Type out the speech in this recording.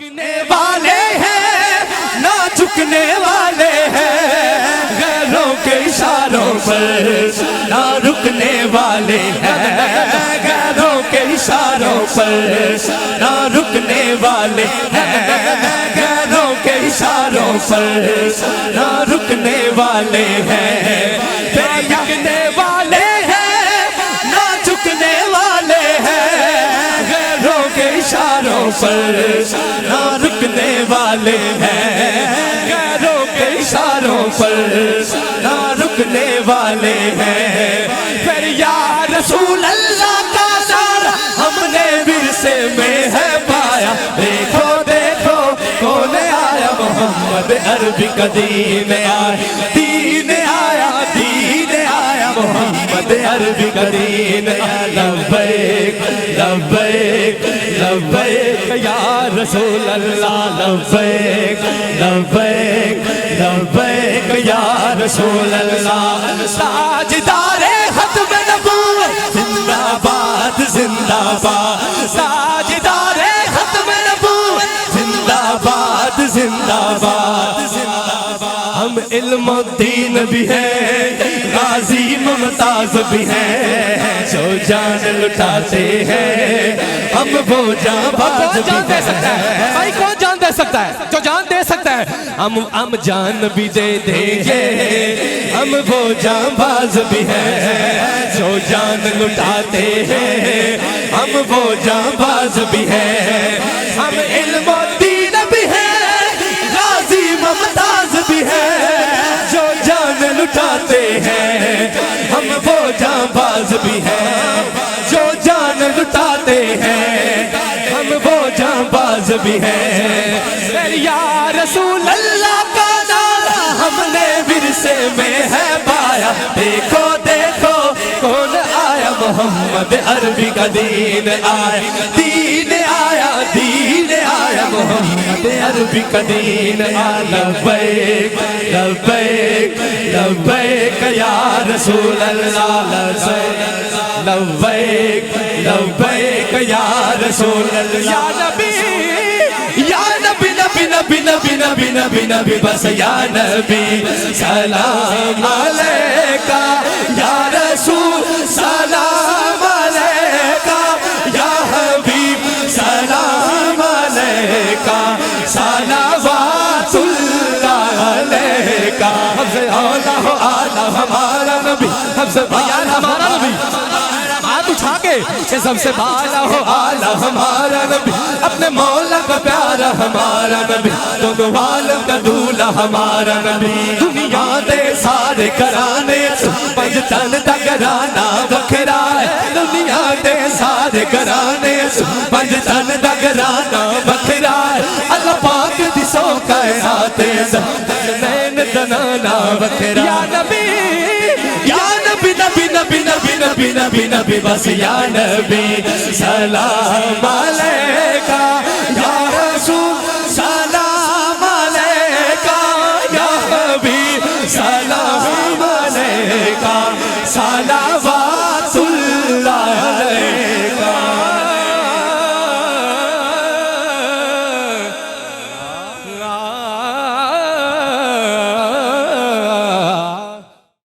جھکنے والے ہیں نہ جھکنے والے ہیں، غیروں کے اشاروں پر نہ رکنے والے ہیں، غیروں کے اشاروں پر نہ رکنے والے ہیں، غیروں کے اشاروں پر نہ رکنے والے ہیں، جھکنے والے ہیں نہ جھکنے والے ہیں، غیروں کے اشاروں پر نہ رکنے والے ہیں، غیروں کے اشاروں پر نہ رکنے والے ہیں۔ پھر یا رسول اللہ کا نعرہ ہم نے ورثے میں ہے پایا، دیکھو دیکھو کون آیا، محمد عربی کا دین آیا، دین آیا، دین آیا، محمد عربی کا دین آیا، لبیک لبیک لبیک یا رسول اللہ، لبیک لبیک لبیک یا رسول اللہ، تاجدار ختم نبوت زندہ باد زندہ باد، تاجدار ختم نبوت زندہ باد زندہ باد، ہم علم و دین بھی ہیں، غازی ممتاز بھی ہیں، جو جان لٹاتے ہیں ہم وہ جان باز بھی ہیں۔ بھائی کون جان دے سکتا ہے؟ جو جان دے سکتا ہے ہم جان بھی دے دیں گے، ہم وہ جان باز بھی ہیں، جو جان لٹاتے ہیں ہم وہ جان باز بھی ہیں، ہم علم و دین بھی ہیں، غازی ممتاز بھی ہیں، جو جان لٹاتے ہیں ہم وہ جان باز بھی ہیں، جو جان لٹاتے ہیں ہم وہ جان باز بھی ہیں۔ یا رسول اللہ کا نعرہ ہم نے ورثے میں ہے پایا، دیکھو دیکھو کون آیا، محمد عربی کا دین آیا، دین آیا، دین آیا، محمد عربی کا دین آیا، لبیک لبیک لبیک یا رسول اللہ، لبیک لبیک یا رسول اللہ، یا نبی یا نبی نبی نبی نبی نبی نبی نبی بس یا نبی سلام علیکہ، یا رسول سلام علیکہ، یا حبیب سلام علیکہ، صلوات اللہ علیکہ، ہم سے اولا ہو آلہ ہمارا نبی، ہم سے بیان ہمارا نبی، ہاتھ اٹھا کے سب سے بالا ہو آلہ ہمارا نبی، اپنے مولا کا پیارا ہمارا نبی، دونوں عالم کا دولہ ہمارا نبی، دنیا دے سارے کرانے پنج تن دا گرانا بکھرا ہے، دنیا دے سارے کرانے پنج تن دا گرانا بکھرا ہے، اللہ پاک دی سو کائنات نین دنانا بکھرا، یا نبی یا نبی نبی نبی نبی نبی نبی نبی بس یا نبی سلام علیکہ، یا رسول سلام علیکہ، یا حبیب سلام علیکہ، سلام